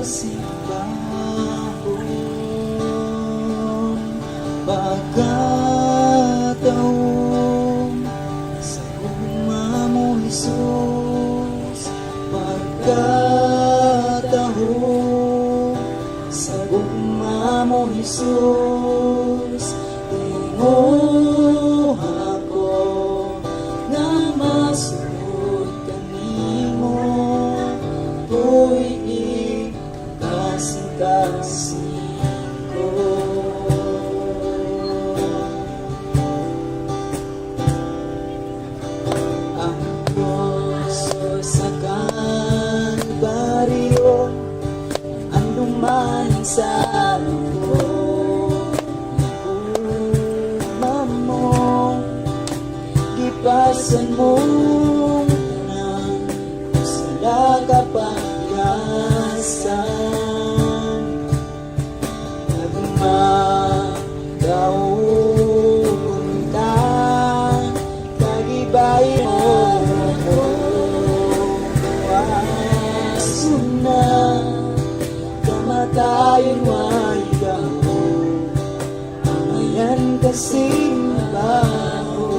simbahon, pagkataon sa gugma mo, Jesus. Pagkataon sa gugma mo, Jesus. Tinguha ko na masunod kanimo, tuwing kasing-kasing ko. Ang Diyos sa Kalbaryo, ang lumaning sa ko. Gipasan mo ng sila kapagyasan, nagmagaon ka, kagibay mo aso na kamatayon wayaw, amayan kasing baho.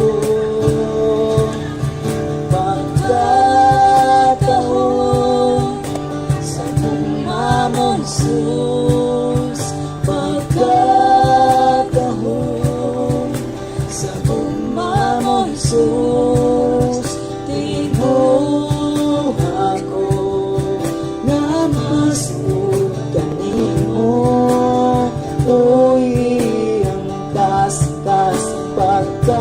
Jesus, pagkatahon sa gugma mo, Jesus. Tinguha ko na masunod kanimo, tuwing ang kasing-kasing pagkatahon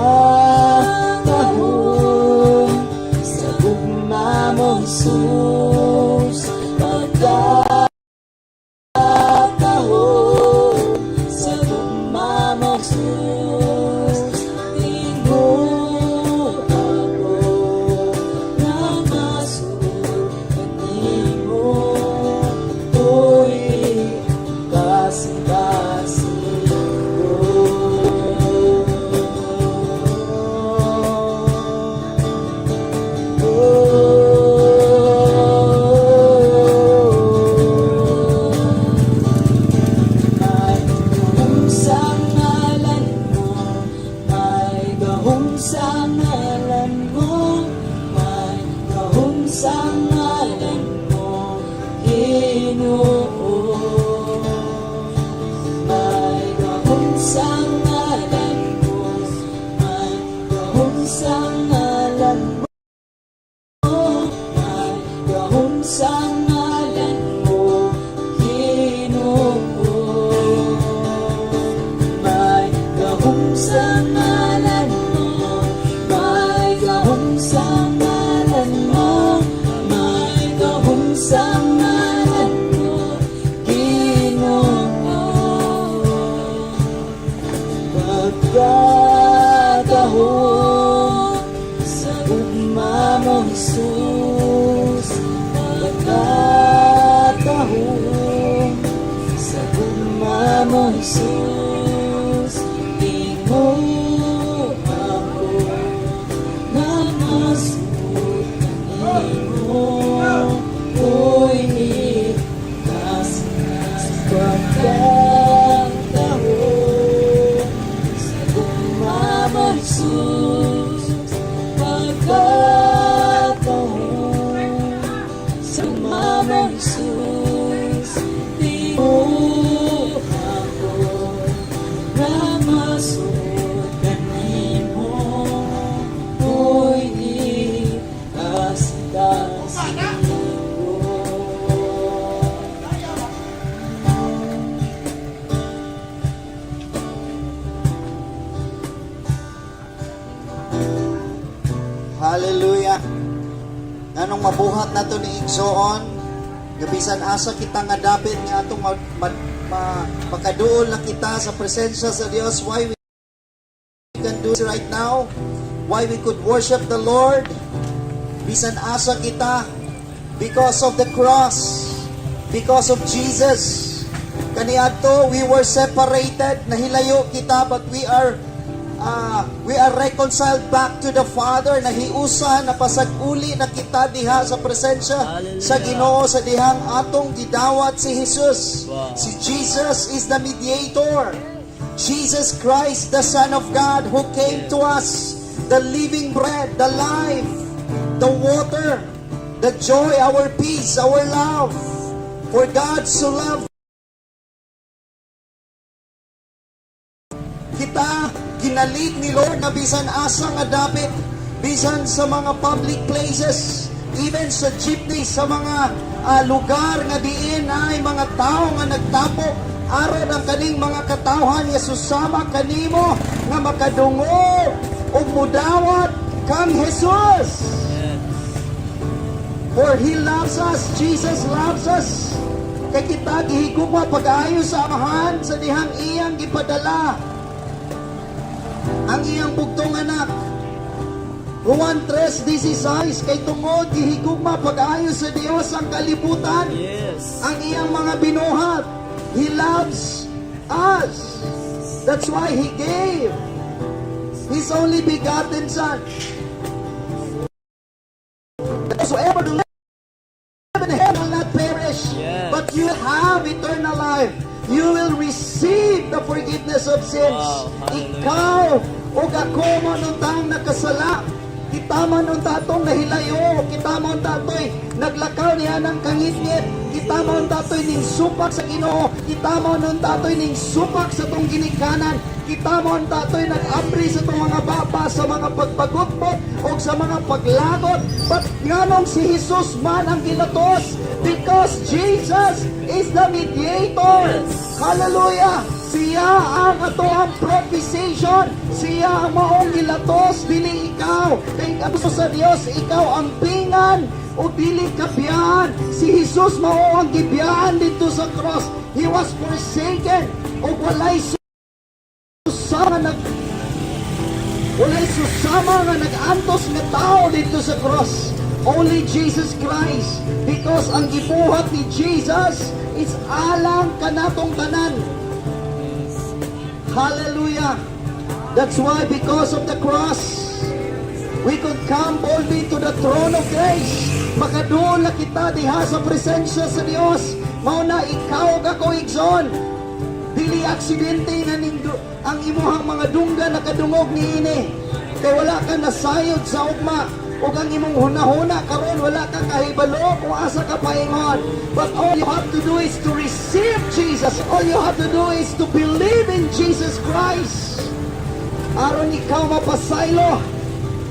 sa gugma mo, Jesus. Pagkatahon sa gugma mo, Jesus. Pagkatahon sa gugma mo, Jesus. Tinguha ko na masunod kanimo, tuwing kasing-kasing pagkatahon sa gugma mo, Jesus. Pagkatahon sa gugma mo, Jesus. Tinguha ko na masunod kanimo, tuwing kasing-kasing ko. Hallelujah. Nanong mabuhat na to ni Igsoon, gabisan asa kita nga dapit nga atong makaduol na kita sa presensya sa Dios. Why we can do this right now, why we could worship the Lord, bisan asa kita, because of the cross, because of Jesus. Kaniadto we were separated, nahilayo kita, but we are we are reconciled back to the Father. Nahiusa, napasag-uli na kita diha sa presensya Hallelujah. sa Ginoo, sa dihang atong gidawat si Jesus. Wow. Si Jesus is the mediator. Jesus Christ, the Son of God, who came to us, the living bread, the life, the water, the joy, our peace, our love. For God so loved kita, ginalit ni Lord na bisan asa nga dapit, bisan sa mga public places, even sa jeepney, sa mga lugar nga diin ay mga tao nga nagtapo, aron ang kaning mga katawhan nga susama kanimo nga makadungog o mudawat kang Jesus. For He loves us, Jesus loves us. Kay kita gihigugma pag-ayo sa amahan sa dihang iyang gipadala ang iyang bugtong anak. Juan 3:16, kay tungod gihigugma pag-ayo sa Dios ang kalibutan, Yes. ang iyang mga binuhat. He loves us. That's why He gave His only begotten Son. Whosoever live in heaven will not perish, Yes. but you have eternal life. You will receive the forgiveness of sins. Wow, hallelujah. Ikaw o ako manuntang nakasala. Kita man nun tatong nahilayo. Kita man tatoy naglakaw niya ng kangit-ngit. Kita man tatoy ning supak sa Ginoo. Kita man nun tatoy ning supak sa tong ginikanan. Kita man tatoy nag-abri sa tong mga baba, sa mga pagpagutbot o sa mga paglagot. But nganong si Jesus man ang ginatos? Because Jesus is the mediator. Hallelujah! Siya ang ato ang propitiation. Siya ang maong gilatos, dili ikaw. Kay kabuso sa Dios, ikaw ang pingan o dili kabiyahan. Si Jesus mao ang gibiyahan dito sa cross. He was forsaken o walay susama nga nag-antos nga tao dito sa cross. Only Jesus Christ. Because ang gibuhat ni Jesus is alang kanatong tanan. Hallelujah. That's why because of the cross, we could come boldly to the throne of grace. Makadoon na kita diha sa presensya sa Dios. Mao na ikaw kako igsoon. Dili aksidente nga ang imuhang mga dungga nakadungog niini. Kay wala ka nasayod sa ugma. O ang imong hunahuna karon wala ka kahibalo kung asa ka paingon. But all you have to do is to receive Jesus. All you have to do is to believe in Jesus Christ. Aron ikaw mapasaylo.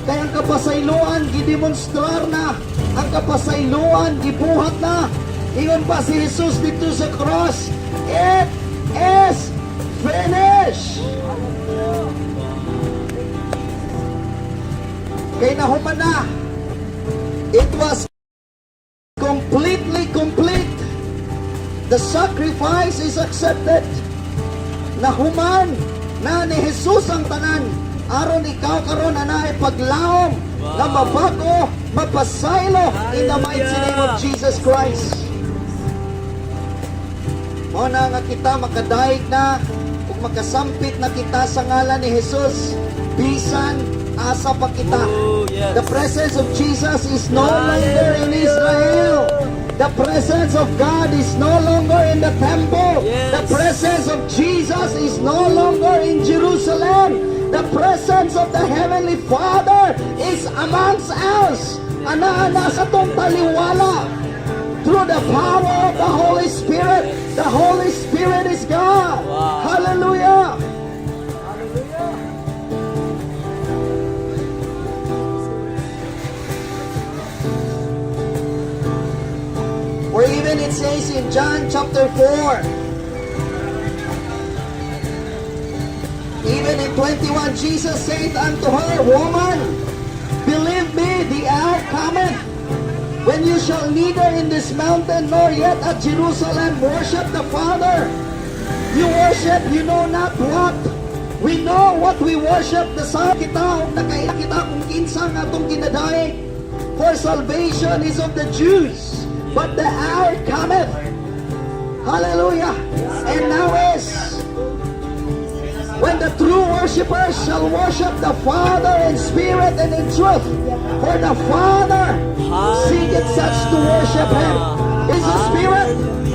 Kaya ang kapasayloan gidemonstrar na. Ang kapasayloan gibuhat na. Ingon pa si Jesus dito sa cross. It is finished. Kay nahuman na. It was completely complete. The sacrifice is accepted. Nahuman na ni Jesus ang tanan. Aron ikaw karon ana ay paglaom na mabago, mapasaylo in the mighty name of Jesus Christ. Mao na nga kita makadaig na ug makasampit na kita sa ngalan ni Jesus. Bisan asa pa kita. Oh, yes. The presence of Jesus is no longer in Israel. The presence of God is no longer in the temple. Yes. The presence of Jesus is no longer in Jerusalem. The presence of the Heavenly Father is amongst us. Ana-ana sa tong taliwala. Through the power of the Holy Spirit. The Holy Spirit is God. Wow. Hallelujah. Or even it says in John chapter 4, even in 21, Jesus said unto her, Woman, believe me, the hour cometh, when you shall neither in this mountain nor yet at Jerusalem worship the Father. You worship, you know not what. We know what we worship. Dasal kita, nakaila kita kung kinsa nga itong ginadaig. For salvation is of the Jews. But the hour cometh. Hallelujah. And now is when the true worshipers shall worship the Father in spirit and in truth. For the Father seeketh such to worship Him. Is a spirit,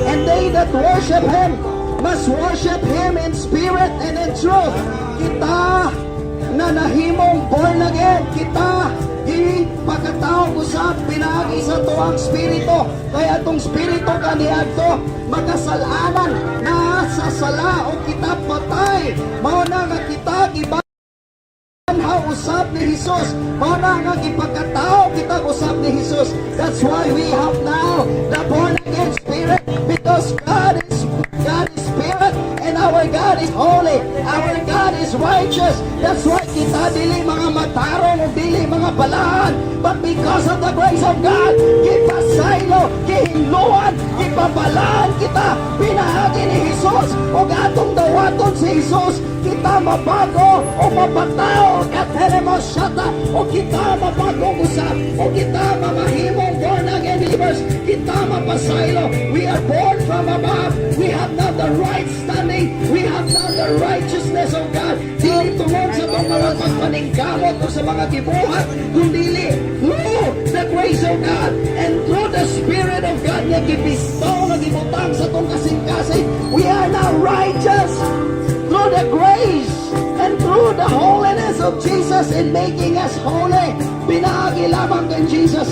and they that worship Him must worship Him in spirit and in truth. Kita na nahimong born again, kita pagkatao usap pinagi sa tuwang spirito, kaya itong spirito kaniadto makasalanan na sa sala o kita patay mao na nga kita gibanha usap ni Jesus, mao na nga gipagkatao kita usap ni Jesus. That's why we have now the born again spirit, because God is spirit and our God is holy, our God is righteous. That's why kita dili mga matarong o dili mga balahan, but because of the grace of God, gipasaylo, gihingluan, gipabalaan kita, pinahagi ni Jesus, o gatong dawaton si Jesus, kita mabago o mapatao, kateremos syata, o kita mabagong usap, o kita mamahimong born again believers, kita mapasaylo. We are born from above, we have now the right standing, we have now the righteousness of God. Dili tungod sa itong mga pagpaningkamot o sa mga gibuhat, kundili through the grace of God and through the Spirit of God na gibistaw, na gibutang sa itong kasing-kasing. We are now righteous through the grace and through the holiness of Jesus in making us holy. Pinagi lamang kay Jesus.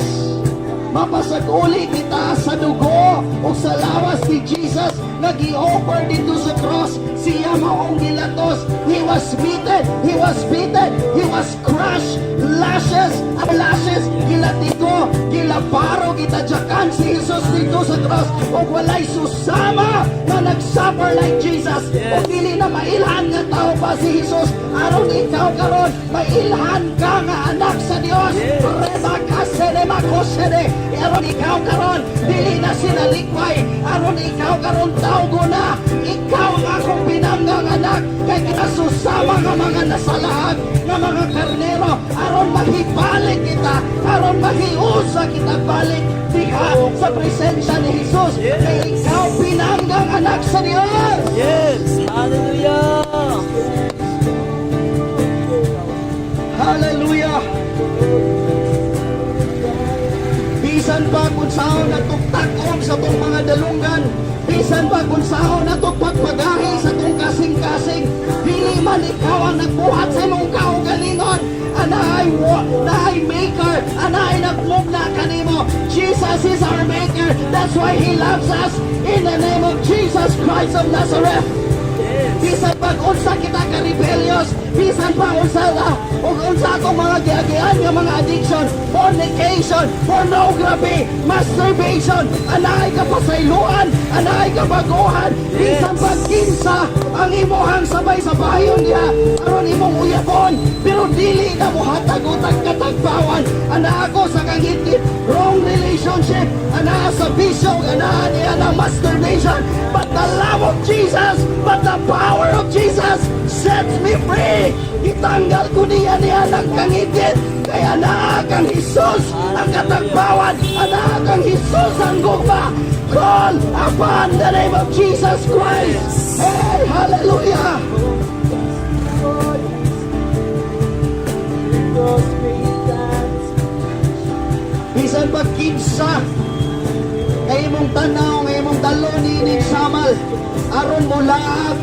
Mapasaguli kita sa dugo o sa lawas ni Jesus na gi-offer dito sa cross. Siya maong gilatos. He was beaten, He was beaten, He was crushed. Lashes, gilatiko, gilaparo, gitadyakan si Jesus dito sa cross. O walay susama na nagsuffer like Jesus. O dili na mailhan nga tao pa si Jesus. Aron ikaw karon, mailhan ka nga anak sa Dios. Remakasene makosene. Aron ikaw karon, dili na sinalikway. Aron ikaw karon tawgo na. Ikaw ang akong pinanggang anak. Kay kinasusama nga mga nasalahan, nga mga karnero. Aron mahibalik kita, aron mahiusa kita balik diha sa presensya ni Jesus. Kay ikaw pinanggang anak sa Dios. Yes! Hallelujah! Hallelujah! Bisan pa kung saan natugtakom sa itong mga dalunggan, bisan pa kung saan natugpagpagahi sa itong kasing-kasing, dili man ikaw ang nagbuhat sa imong kaugalingon. Anahay maker, anahay nagmugna kanimo. Jesus is our maker. That's why He loves us. In the name of Jesus Christ of Nazareth. Bisan pag unsa kita ka rebellious, bisan pa unsa atong mga giagian nga mga addiction, fornication, pornography, masturbation, anay ka pasayloan, anay ka baguhan, bisan pag kinsa ang imuhang sabay sa bayon niya, aron imong uyabon, pero dili na mo hatag-utag katagbawan, ana ako sa kangitid, wrong relationship, ana sa bisyo, ana niya na masturbation, but the love of Jesus, but the power of Jesus sets me free. Itanggal ko niya ng kangitid. Kaya naakang Jesus ang katagbawan. Naakang Jesus ang gugma. Call upon the name of Jesus Christ. Hey, hallelujah. Bisan pagkinsa kay imong tanaw, kay imong dalo nining samal, aron mo lahat,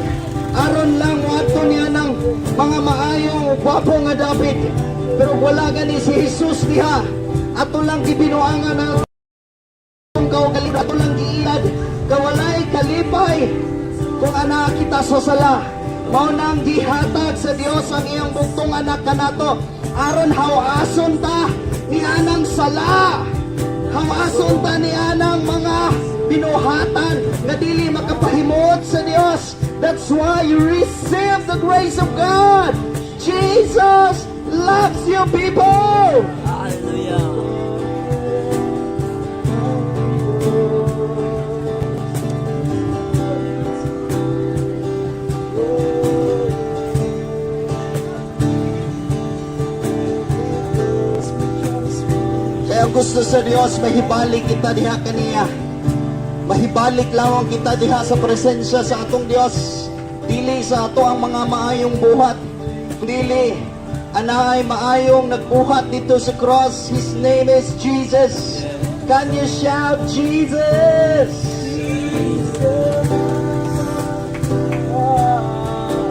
aron lang wato niya ng mga maayong gwapo nga David, pero wala gani si Jesus diha. Ato lang gibinuangan ng kaugaling, ato lang giilad kawalay kalipay kung anak kita sa sala. Mao nang gihatag sa Dios ang iyang bugtong anak kanato, aron hawason ta ni anang sala, hawason ta ni anang mga binuhatan nga dili makapahimot sa Dios. That's why you receive the grace of God. Jesus loves you, people. Hallelujah! Kaya gusto sa Dios, mahibalik kita diha kaniya. Mahibalik lawang kita diha sa presensya sa atong Dios. dili sa ato ang mga maayong buhat, dili anay maayong nagbuhat dito sa cross. His name is Jesus. Can you shout Jesus?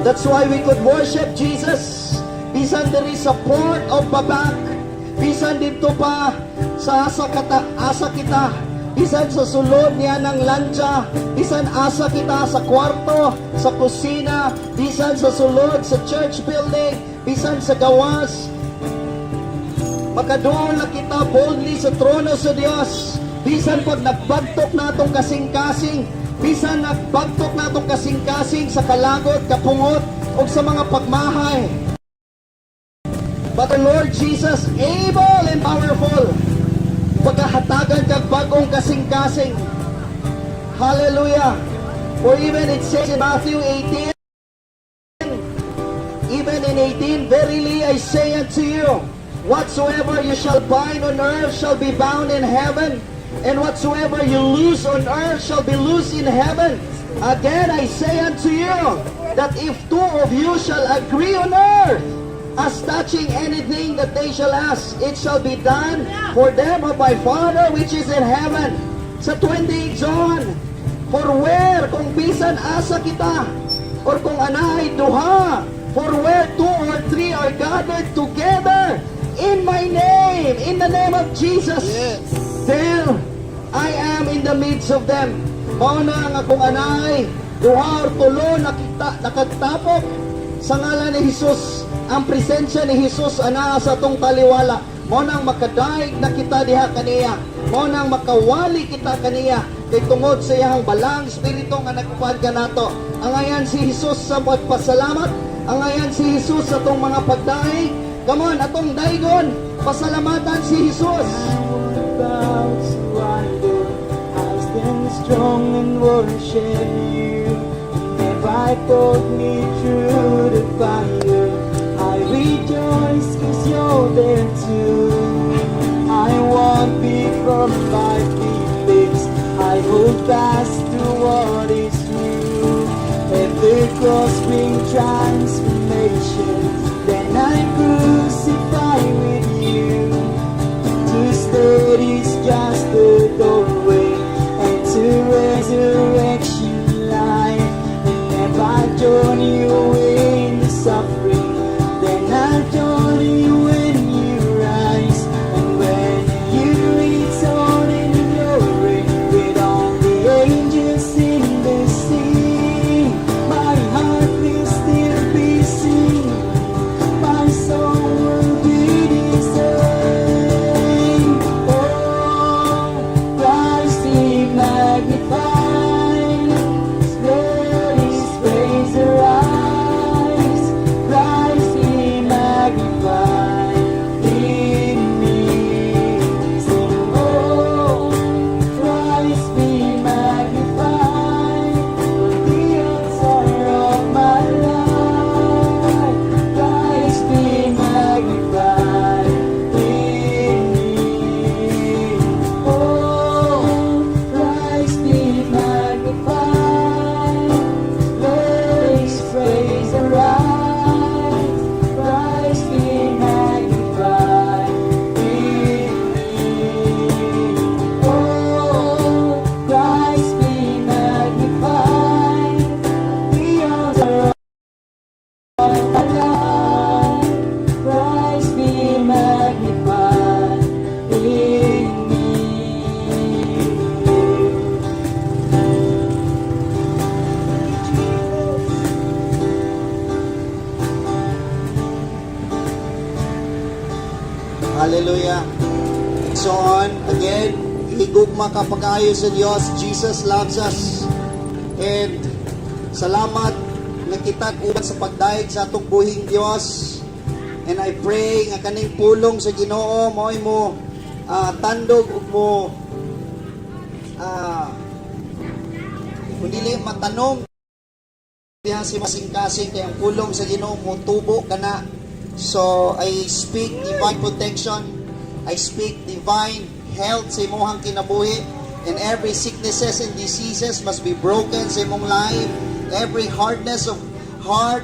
That's why we could worship Jesus. Bisan diri sa port of Babak, bisan dito pa sa asa kita, bisan sa sulod niya ng lancha, bisan asa kita sa kwarto, sa kusina, bisan sa sulod sa church building, bisan sa gawas, makadoon na kita boldly sa trono sa Dios. Bisan pag nagbagtok natong kasing-kasing, bisan nagbagtok natong kasing-kasing sa kalagot, kapungot, o sa mga pagmahay. But the Lord Jesus, able and powerful, pagkahatagan kag bagong kasing-kasing. Hallelujah. For even it says in Matthew 18, even in 18, verily I say unto you, whatsoever you shall bind on earth shall be bound in heaven, and whatsoever you loose on earth shall be loosed in heaven. Again I say unto you, that if two of you shall agree on earth, as touching anything that they shall ask, it shall be done for them of my Father which is in heaven. Sa 28 John, for where kung bisan asa kita, or kung anay duha, for where two or three are gathered together in my name, in the name of Jesus, there I am in the midst of them. Mao na nga kung anay duha or tulo nakagtapok sa ngalan ni Jesus, ang presensya ni Jesus ana sa tong taliwala. Mao nang makadaig na kita diha kaniya, mao nang makawali kita kaniya kay tungod sa iyang balang espiritu nga nagkupan kanato. Ang ayan si Jesus sa pagpasalamat, ang ayan si Jesus sa tong mga pagdaig. Come on, atong daigon, pasalamatan si Jesus. I stand strong and worship you. If I put me through the fire, I rejoice cause you're there too. I won't be from my feelings, I hold fast to what is true. If the cross brings transformation, then I crucify with you. To stay is just the doorway, and to resurrection life. And if I join you in the suffering, then I'll join you when you rise. And when you return in glory with all the angels in the sea, my heart will still be singing, my soul will be the same. Oh, Christ be magnified, His blood, His praise arise. Christ be magnified in me. Sing, oh, Christ be magnified, the author of my life. Christ be magnified in me. Oh, Christ be magnified, let His praise arise. Christ be magnified in me. Oh, Christ be magnified, the author of my life. Christ be magnified in me. Hallelujah. So on, again, higugma ka pag-ayo sa Diyos. Jesus loves us. And salamat na kita uban sa pagdaig sa atong buhing Diyos. And I pray nga kaning pulong sa Ginoo mo'y mo tandog ug mo kung dili matanong diha si masing-kasing kay ang pulong sa Ginoo mo tubo kana. So I speak divine protection, I speak divine health sa imong kinabuhi, and every sicknesses and diseases must be broken sa imong life. Every hardness of heart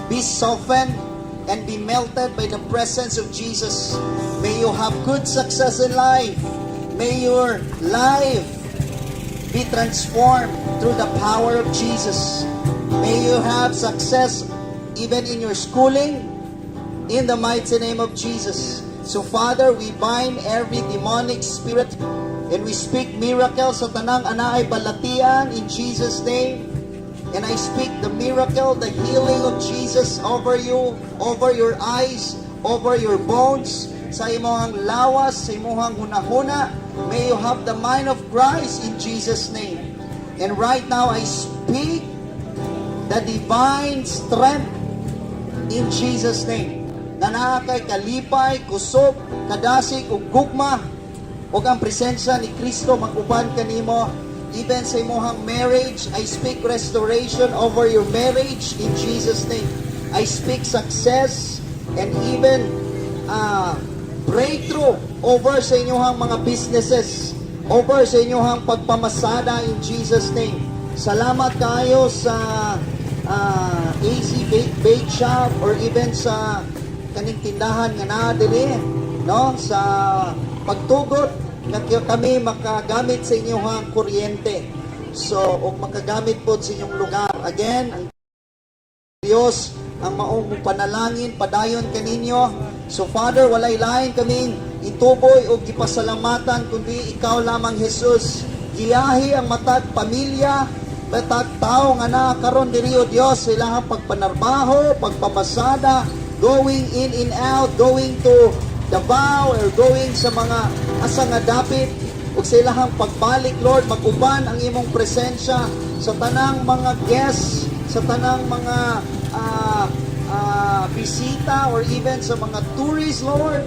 be softened and be melted by the presence of Jesus. May you have good success in life. May your life be transformed through the power of Jesus. May you have success even in your schooling, in the mighty name of Jesus. So Father, we bind every demonic spirit and we speak miracles sa tanang anaay balatian in Jesus' name. And I speak the miracle, the healing of Jesus over you, over your eyes, over your bones, sa imong lawas, sa imong hunahuna. May you have the mind of Christ in Jesus' name. And right now I speak the divine strength in Jesus' name. Na naa kay kalipay, kusog, kadasig, ug gugma, ug ang presensya ni Kristo mag-uban kanimo. Even sa imong marriage, I speak restoration over your marriage in Jesus' name. I speak success and even breakthrough over sa inyong mga businesses, over sa inyong pagpamasada in Jesus' name. Salamat kayo sa AC Bake Shop or even sa kaning tindahan nga naa diri, no, sa pagtugot na kami makagamit sa inyong kuryente. So, o makagamit po sa inyong lugar. Again, ang Diyos ang maong panalangin, padayon kaninyo. So, Father, walay lain kaming ituboy o gipasalamatan, kundi ikaw lamang, Jesus. Giyahi ang matag pamilya, matag tao nga na karon diri o Dios, ilahang pagpanarbaho, pagpamasada, going in and out, going to Davao or going sa mga asa nga dapit ug sa ilahang pagbalik, Lord, mag-uban ang imong presensya sa tanang mga guests, sa tanang mga bisita or even sa mga tourists, Lord.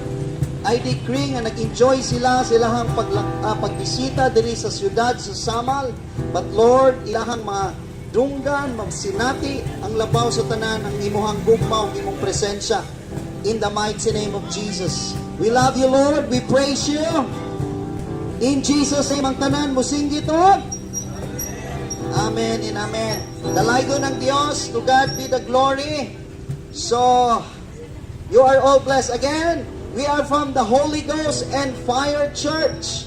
I decree nga nag-enjoy sila sa ilahang pagbisita diri sa siyudad sa Samal, but Lord, ilahang mga dunggan, magsinati ang labaw sa tanan ang imuhang gugma ug imong presensya. In the mighty name of Jesus. We love you, Lord. We praise you. In Jesus' name, ang tanan mo singgit, Lord. Amen and amen. Dalaygo ng Diyos. To God be the glory. So, you are all blessed. Again, we are from the Holy Ghost and Fire Church.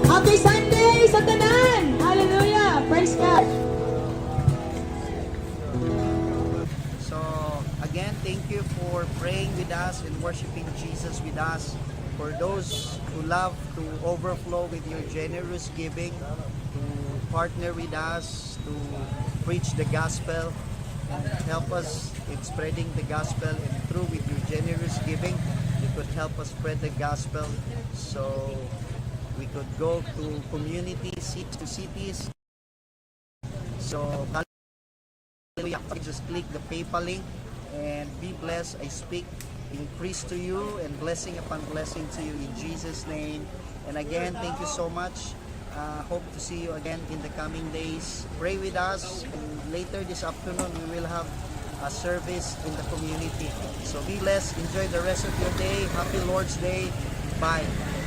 Happy Sunday sa tanan! Hallelujah! Praise God! So, again, thank you for praying with us and worshiping Jesus with us. For those who love to overflow with your generous giving, to partner with us, to preach the gospel, and help us in spreading the gospel, and through with your generous giving, you could help us spread the gospel. So, we could go to communities, to cities. So, hallelujah. Just click the PayPal link and be blessed. I speak increase to you and blessing upon blessing to you in Jesus' name. And again, thank you so much. Hope to see you again in the coming days. Pray with us. And later this afternoon, we will have a service in the community. So be blessed. Enjoy the rest of your day. Happy Lord's Day. Bye.